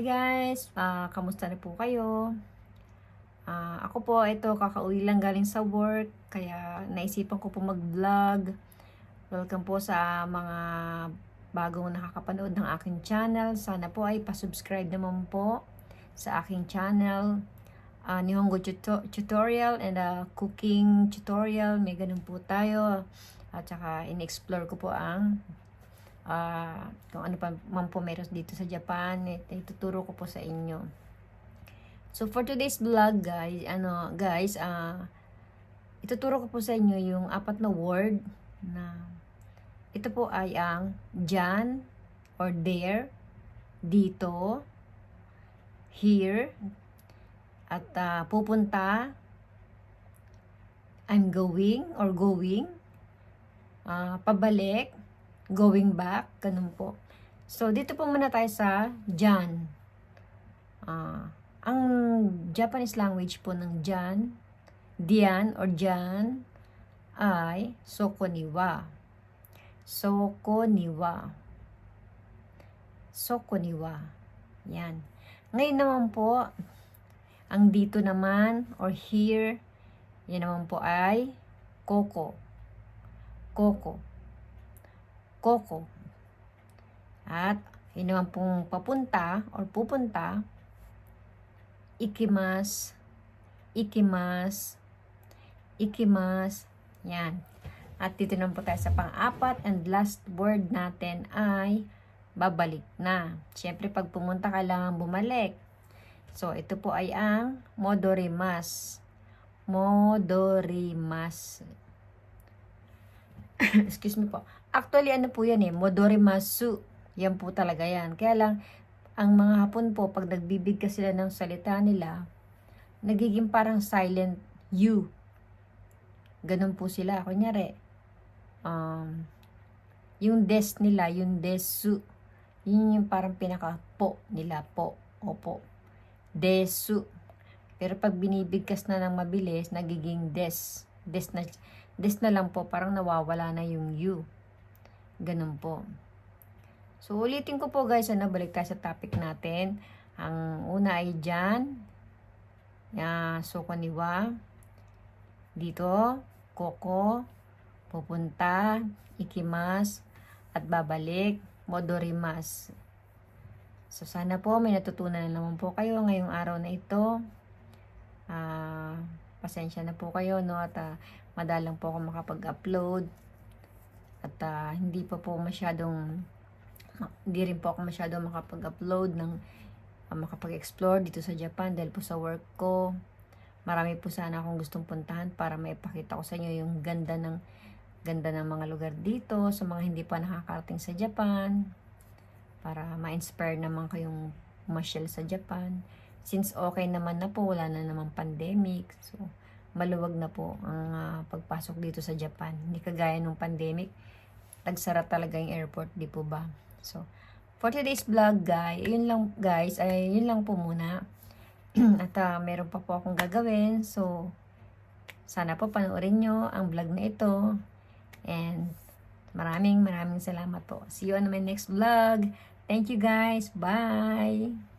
Hi guys! Kamusta na po kayo? Ako po, ito, kakauwi lang galing sa work, kaya naisipan ko po mag-vlog. Welcome po sa mga bagong nakakapanood ng aking channel. Sana po ay pasubscribe naman po sa aking channel. Nihongo tutorial and cooking tutorial, may ganun po tayo. At saka in-explore ko po ang kung ano pa man po meron dito sa Japan, ituturo ko po sa inyo. So for today's vlog guys, ituturo ko po sa inyo yung 4 na word na ito po ay ang dyan or there, dito, here, at pupunta, I'm going or going, pabalik, going back, ganun po. So, dito po muna tayo sa dyan. Ang Japanese language po ng dyan, diyan or dyan, ay soko ni wa. Soko ni wa. Soko ni wa. Yan. Ngayon naman po, ang dito naman or here, yan naman po ay koko. Koko. Koko. At yun naman pong papunta or pupunta, ikimas, ikimas, ikimas. Yan. At dito naman po tayo sa pang-4 and last word natin ay babalik na. Siyempre pag pumunta kailangan bumalik. So ito po ay ang modorimas. Modorimas. Excuse me po. Actually, ano po yan modorimasu. Yan po talaga yan. Kaya lang, ang mga Hapon po, pag nagbibigkas sila ng salita nila, nagiging parang silent U. Ganun po sila. Kunyari, yung des nila, yung desu, yun yung parang pinaka po nila. Po. Opo. Desu. Pero pag binibigkas na ng mabilis, nagiging des. Des na lang po, parang nawawala na yung U. Ganun po. So, ulitin ko po guys, balik tayo sa topic natin. Ang una ay dyan. Soko ni wa. Dito, koko. Pupunta, ikimas, at babalik, modorimas. So, sana po may natutunan na naman po kayo ngayong araw na ito. Pasensya na po kayo, no? At madalang po ako makapag-upload. At hindi rin po ako masyadong makapag-upload ng makapag-explore dito sa Japan dahil po sa work ko. Marami po sana akong gustong puntahan para maipakita ko sa inyo yung ganda ng mga lugar dito sa mga hindi pa nakakarating sa Japan, para ma-inspire naman kayong masyal sa Japan. Since okay naman na po, wala na namang pandemic, so maluwag na po ang pagpasok dito sa Japan. Hindi kagaya nung pandemic, nagsara talaga yung airport, di po ba? So, for today's vlog yun lang po muna. At meron pa po akong gagawin, so sana po panoorin nyo ang vlog na ito. And maraming salamat po. See you on my next vlog. Thank you guys. Bye!